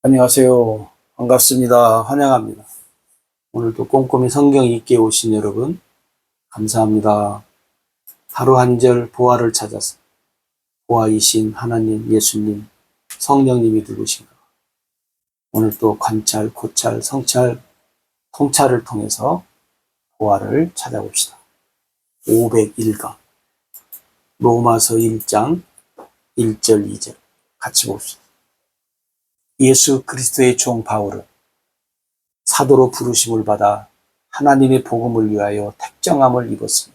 안녕하세요. 반갑습니다. 환영합니다. 오늘도 꼼꼼히 성경 읽기에 오신 여러분, 감사합니다. 하루 한 절 보화를 찾아서 보화이신 하나님, 예수님, 성령님이 누구신가? 오늘 또 관찰, 고찰, 성찰, 통찰을 통해서 보화를 찾아봅시다. 501강 로마서 1장 1절 2절 같이 봅시다. 예수 그리스도의 종 바울은 사도로 부르심을 받아 하나님의 복음을 위하여 택정함을 입었으니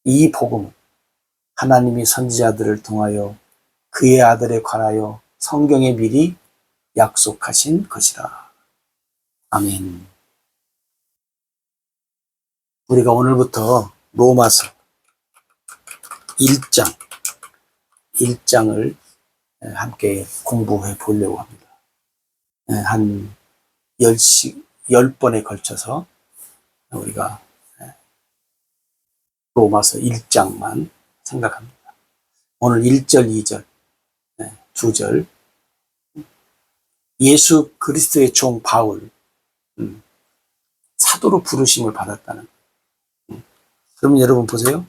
이 복음은 하나님이 선지자들을 통하여 그의 아들에 관하여 성경에 미리 약속하신 것이라. 아멘. 우리가 오늘부터 로마서 1장을 함께 공부해 보려고 합니다. 한 10번에 걸쳐서 우리가 로마서 1장만 생각합니다. 오늘 1절, 2절, 2절. 예수 그리스도의 종 바울, 사도로 부르심을 받았다는. 그럼 여러분 보세요.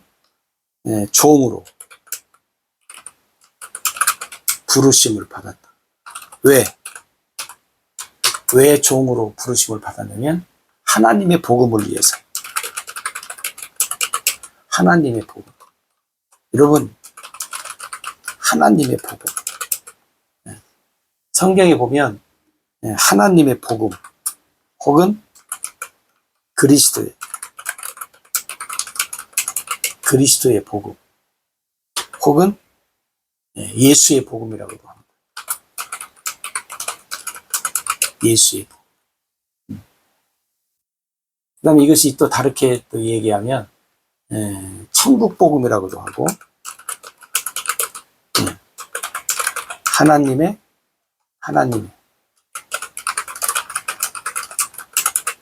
종으로 부르심을 받았다. 왜 종으로 부르심을 받았냐면 하나님의 복음을 위해서. 하나님의 복음. 여러분, 하나님의 복음. 성경에 보면 하나님의 복음 혹은 그리스도의 복음 혹은 예수의 복음이라고도 합니다. 예수의 복음. 그 다음에 이것이 또 다르게 또 얘기하면 천국 복음이라고도 하고 하나님의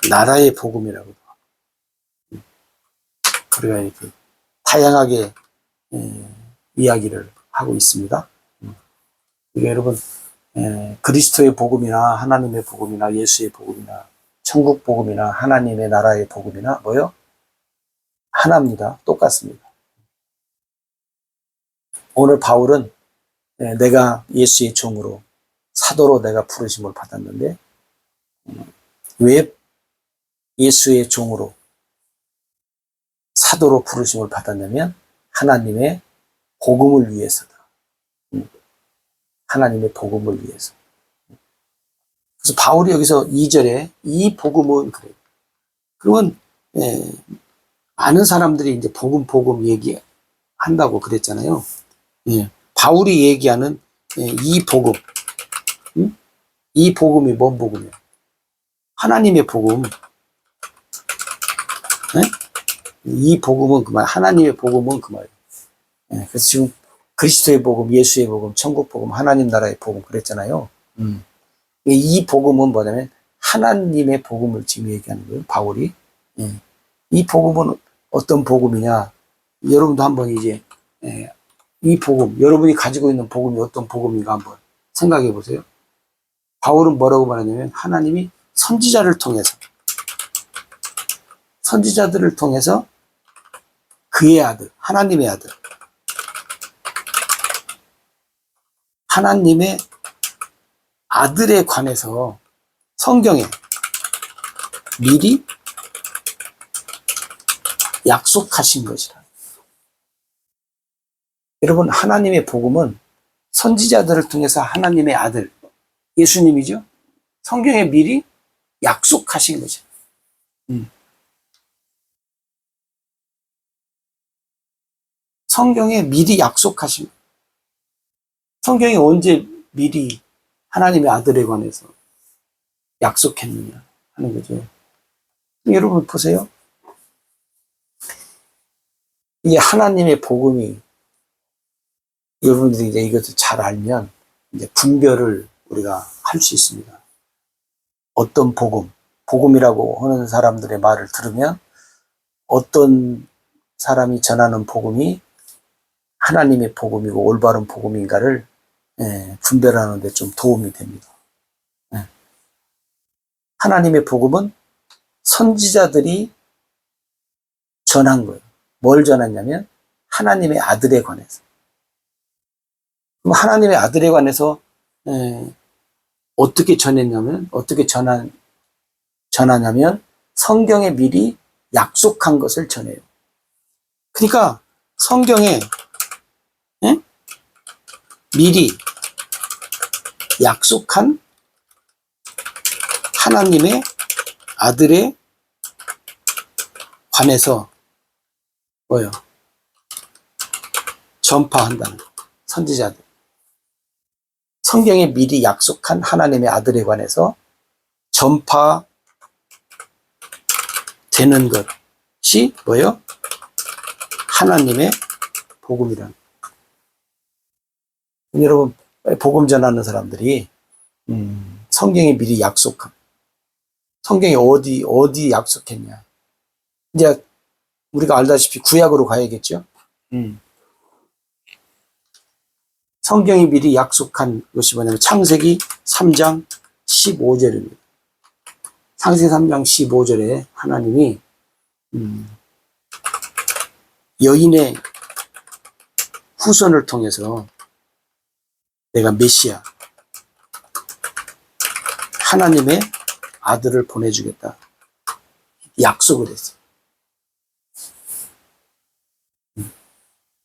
나라의 복음이라고도 하고 우리가 이렇게 다양하게 이야기를 하고 있습니다. 그러니까 여러분 그리스도의 복음이나 하나님의 복음이나 예수의 복음이나 천국 복음이나 하나님의 나라의 복음이나 뭐요? 하나입니다. 똑같습니다. 오늘 바울은 내가 예수의 종으로 사도로 내가 부르심을 받았는데 왜 예수의 종으로 사도로 부르심을 받았냐면 하나님의 복음을 위해서다. 하나님의 복음을 위해서. 그래서 바울이 여기서 2절에 이 복음은 그래요. 그러면 많은 사람들이 이제 복음 얘기한다고 그랬잖아요. 바울이 얘기하는 이 복음, 이 복음이 뭔 복음이에요? 하나님의 복음. 이 복음은 그 말, 하나님의 복음은 그 말이에요. 그래서 지금 그리스도의 복음, 예수의 복음, 천국 복음, 하나님 나라의 복음 그랬잖아요. 이 복음은 뭐냐면 하나님의 복음을 지금 얘기하는 거예요, 바울이. 이 복음은 어떤 복음이냐? 여러분도 한번 이제 이 복음, 여러분이 가지고 있는 복음이 어떤 복음인가 한번 생각해 보세요. 바울은 뭐라고 말하냐면 하나님이 선지자들을 통해서 그의 아들, 하나님의 아들, 하나님의 아들에 관해서 성경에 미리 약속하신 것이라. 여러분, 하나님의 복음은 선지자들을 통해서 하나님의 아들, 예수님이죠? 성경에 미리 약속하신 것이라. 성경에 미리 약속하신 거예요. 성경이 언제 미리 하나님의 아들에 관해서 약속했느냐 하는 거죠. 여러분 보세요. 이게 하나님의 복음이 여러분들이 이제 이것을 잘 알면 이제 분별을 우리가 할 수 있습니다. 어떤 복음이라고 하는 사람들의 말을 들으면 어떤 사람이 전하는 복음이 하나님의 복음이고 올바른 복음인가를 분별하는 데 좀 도움이 됩니다. 하나님의 복음은 선지자들이 전한 거예요. 뭘 전했냐면 하나님의 아들에 관해서. 그럼 하나님의 아들에 관해서 어떻게 전했냐면, 어떻게 전하냐면 성경에 미리 약속한 것을 전해요. 그러니까 성경에 미리 약속한 하나님의 아들에 관해서 뭐예요? 전파한다는 거예요. 선지자들. 성경에 미리 약속한 하나님의 아들에 관해서 전파되는 것이 뭐예요? 하나님의 복음이라는 거예요. 여러분, 복음 전하는 사람들이 성경에 미리 약속한, 성경에 어디 약속했냐. 이제 우리가 알다시피 구약으로 가야겠죠. 성경이 미리 약속한 것이 뭐냐면 창세기 3장 15절입니다. 창세기 3장 15절에 하나님이 여인의 후손을 통해서 내가 메시아, 하나님의 아들을 보내주겠다. 약속을 했어요.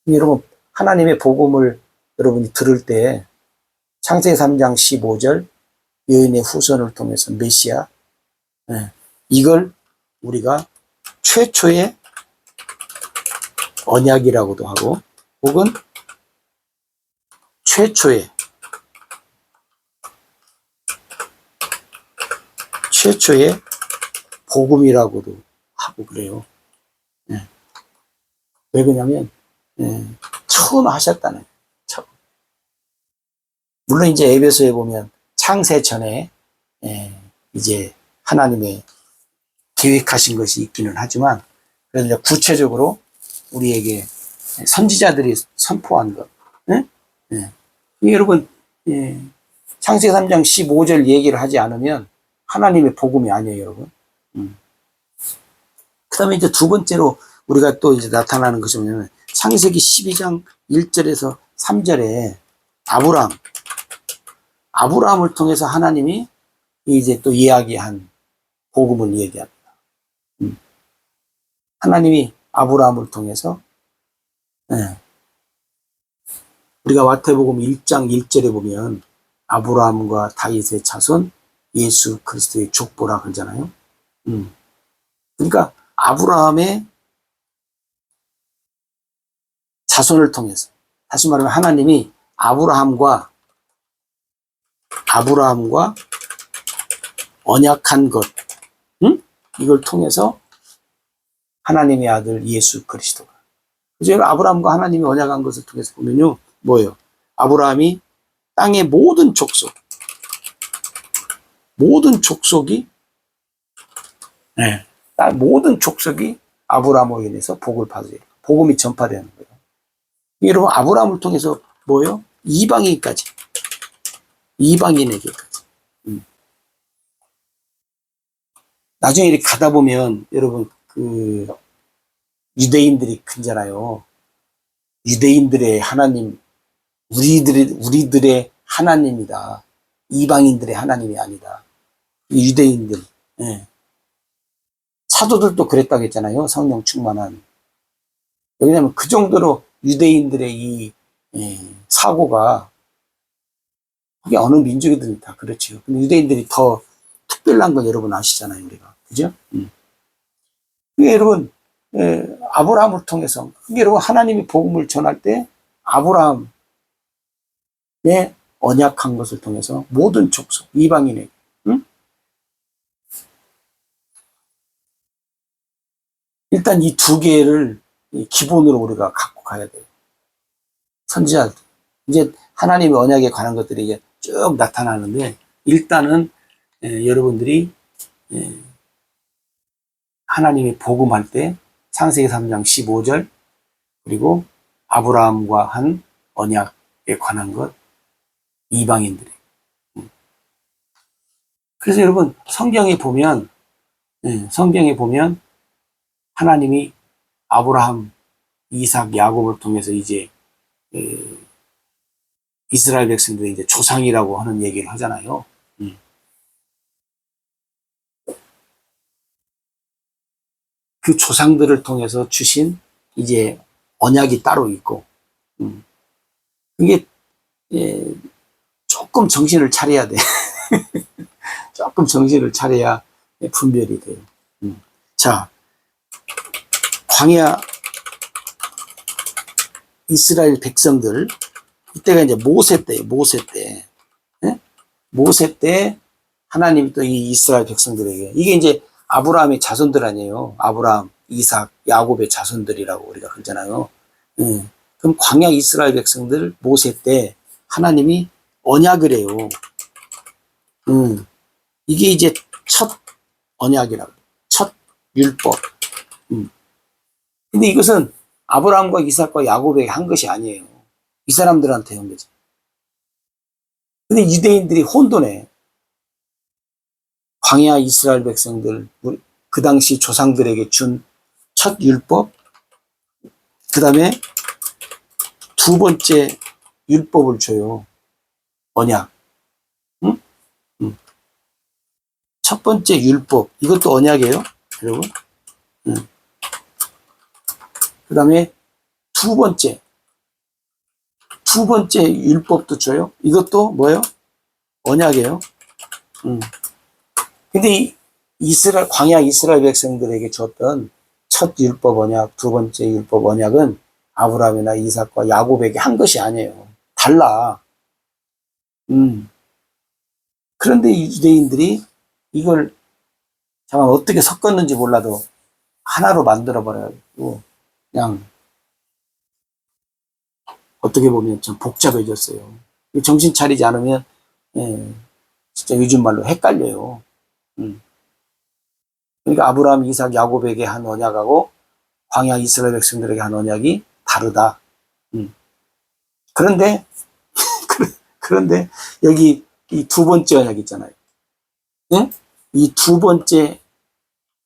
여러분, 하나님의 복음을 여러분이 들을 때 창세기 3장 15절 여인의 후손을 통해서 메시아, 이걸 우리가 최초의 언약이라고도 하고 혹은 최초의 복음이라고도 하고 그래요. 왜 그러냐면 처음 하셨다는 거예요. 처음. 물론 이제 에베소에 보면 창세 전에 이제 하나님의 계획하신 것이 있기는 하지만 그래서 구체적으로 우리에게 선지자들이 선포한 것. 여러분, 창세기 3장 15절 얘기를 하지 않으면 하나님의 복음이 아니에요, 여러분. 그 다음에 이제 두 번째로 우리가 또 이제 나타나는 것이 뭐냐면 창세기 12장 1절에서 3절에 아브라함을 통해서 하나님이 이제 또 이야기한 복음을 얘기합니다. 하나님이 아브라함을 통해서 우리가 마태복음 1장 1절에 보면 아브라함과 다윗의 자손 예수 그리스도의 족보라 그러잖아요. 그러니까 아브라함의 자손을 통해서, 다시 말하면 하나님이 아브라함과 언약한 것, 이걸 통해서 하나님의 아들 예수 그리스도가. 그래서 아브라함과 하나님이 언약한 것을 통해서 보면요, 뭐예요? 아브라함이 땅의 모든 족속이 아브라함으로 인해서 복을 받으려. 복음이 전파되는 거예요. 여러분, 아브라함을 통해서 뭐예요? 이방인에게까지. 나중에 이렇게 가다 보면 여러분 유대인들이 큰잖아요. 유대인들의 하나님, 우리들의 하나님이다. 이방인들의 하나님이 아니다. 유대인들. 사도들도 그랬다고 했잖아요. 성령 충만한. 왜냐하면 그 정도로 유대인들의 이 사고가, 그게 어느 민족이든 다 그렇죠. 근데 유대인들이 더 특별한 건 여러분 아시잖아요, 우리가. 그죠? 그게 여러분, 아브라함을 통해서, 그게 여러분 하나님이 복음을 전할 때 아브라함의 언약한 것을 통해서 모든 족속, 이방인에게, 일단 이 두 개를 기본으로 우리가 갖고 가야 돼요. 선지자들. 이제 하나님의 언약에 관한 것들이 이제 쭉 나타나는데, 일단은 여러분들이 하나님이 복음할 때 창세기 3장 15절 그리고 아브라함과 한 언약에 관한 것, 이방인들이. 그래서 여러분, 성경에 보면 하나님이 아브라함, 이삭, 야곱을 통해서 이제 이스라엘 백성들의 이제 조상이라고 하는 얘기를 하잖아요. 그 조상들을 통해서 주신 이제 언약이 따로 있고, 이게 조금 정신을 차려야 돼. 조금 정신을 차려야 분별이 돼요. 자, 광야 이스라엘 백성들, 이때가 이제 모세 때. 모세 때 하나님이 또 이 이스라엘 백성들에게, 이게 이제 아브라함의 자손들 아니에요. 아브라함, 이삭, 야곱의 자손들이라고 우리가 그러잖아요. 그럼 광야 이스라엘 백성들 모세 때 하나님이 언약을 해요. 이게 이제 첫 언약이라고, 첫 율법. 근데 이것은 아브라함과 이삭과 야곱에게 한 것이 아니에요. 이 사람들한테 한 거지. 근데 유대인들이 혼돈해. 광야 이스라엘 백성들, 그 당시 조상들에게 준 첫 율법, 그 다음에 두 번째 율법을 줘요. 언약. 응? 첫 번째 율법, 이것도 언약이에요, 여러분. 그 다음에 두 번째 율법도 줘요. 이것도 뭐예요? 언약이에요. 근데 광야 이스라엘 백성들에게 줬던 첫 율법 언약, 두 번째 율법 언약은 아브라함이나 이삭과 야곱에게 한 것이 아니에요. 달라. 그런데 유대인들이 이걸 정말 어떻게 섞었는지 몰라도 하나로 만들어버려가지고 그냥 어떻게 보면 좀 복잡해졌어요. 정신 차리지 않으면 진짜 요즘 말로 헷갈려요. 그러니까 아브라함, 이삭, 야곱에게 한 언약하고 광야 이스라엘 백성들에게 한 언약이 다르다. 그런데 여기 이 두 번째 언약 있잖아요. 이 두 번째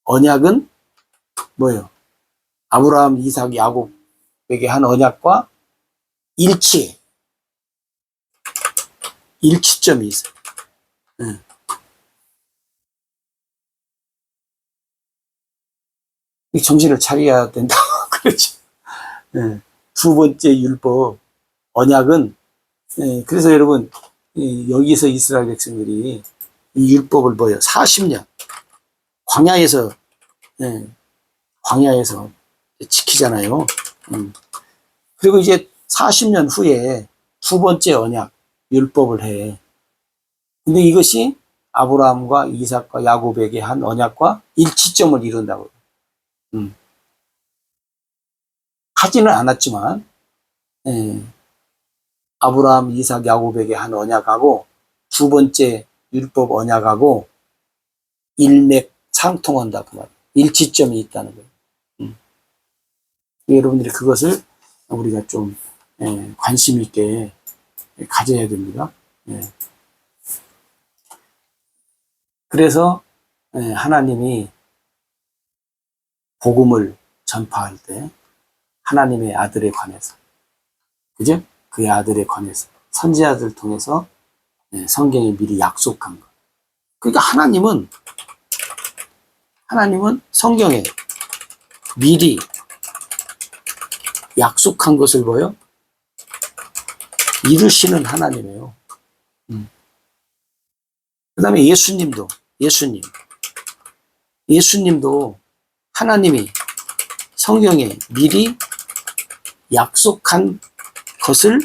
언약은 뭐예요? 아브라함, 이삭, 야곱에게 한 언약과 일치점이 있어요. 정신을 차려야 된다고 그렇죠. 두 번째 율법 언약은, 그래서 여러분, 여기서 이스라엘 백성들이 이 율법을 뭐예요? 40년 광야에서 지키잖아요. 그리고 이제 40년 후에 두 번째 언약 율법을 해. 근데 이것이 아브라함과 이삭과 야곱에게 한 언약과 일치점을 이룬다고. 하지는 않았지만 아브라함, 이삭, 야곱에게 한 언약하고 두 번째 율법 언약하고 일맥상통한다 그 말이에요. 일치점이 있다는 거예요. 여러분들이 그것을 우리가 좀 관심 있게 가져야 됩니다. 그래서 하나님이 복음을 전파할 때 하나님의 아들에 관해서, 그죠? 그의 아들에 관해서 선지자들 통해서 성경에 미리 약속한 것. 그러니까 하나님은 성경에 미리 약속한 것을 뭐요? 이루시는 하나님이에요. 그 다음에 예수님도 하나님이 성경에 미리 약속한 것을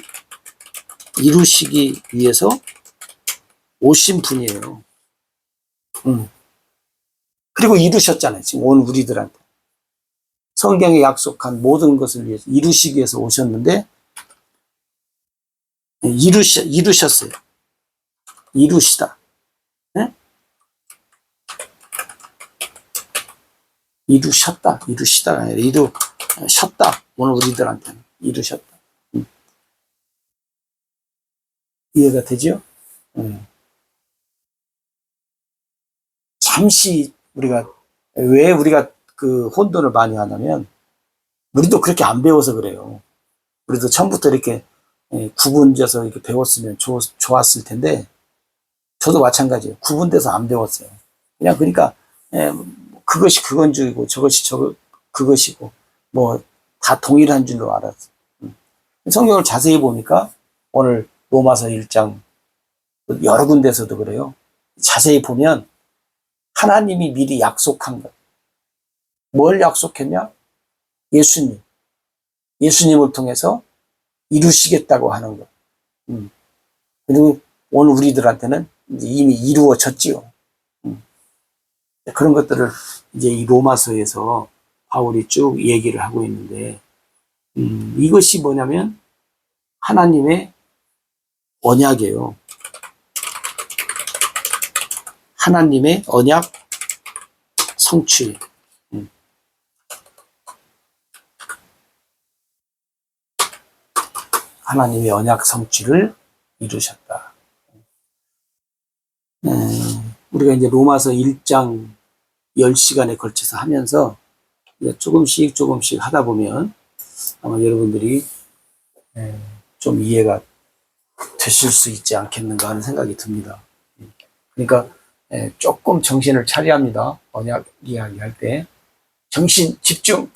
이루시기 위해서 오신 분이에요. 그리고 이루셨잖아요. 지금 온 우리들한테. 성경에 약속한 모든 것을 위해서 이루시기 위해서 오셨는데, 이루셨어요. 이루시다. 네? 이루시다가 아니라 이루셨다. 오늘 우리들한테는 이루셨다. 이해가 되죠? 잠시 왜 우리가 그 혼돈을 많이 하냐면, 우리도 그렇게 안 배워서 그래요. 우리도 처음부터 이렇게 구분져서 이렇게 배웠으면 좋았을 텐데, 저도 마찬가지예요. 구분돼서 안 배웠어요. 그냥 그러니까 그것이 그건 줄이고 저것이 그것이고 뭐 다 동일한 줄로 알았어요. 성경을 자세히 보니까 오늘 로마서 1장 여러 군데서도 그래요. 자세히 보면 하나님이 미리 약속한 것. 뭘 약속했냐? 예수님을 통해서 이루시겠다고 하는 것. 그리고 오늘 우리들한테는 이미 이루어졌지요. 그런 것들을 이제 이 로마서에서 바울이 쭉 얘기를 하고 있는데, 이것이 뭐냐면 하나님의 언약이에요. 하나님의 언약 성취. 하나님의 언약 성취를 이루셨다. 우리가 이제 로마서 1장 10시간에 걸쳐서 하면서 조금씩 하다 보면 아마 여러분들이 좀 이해가 되실 수 있지 않겠는가 하는 생각이 듭니다. 그러니까 조금 정신을 차려야 합니다. 언약 이야기할 때. 정신 집중!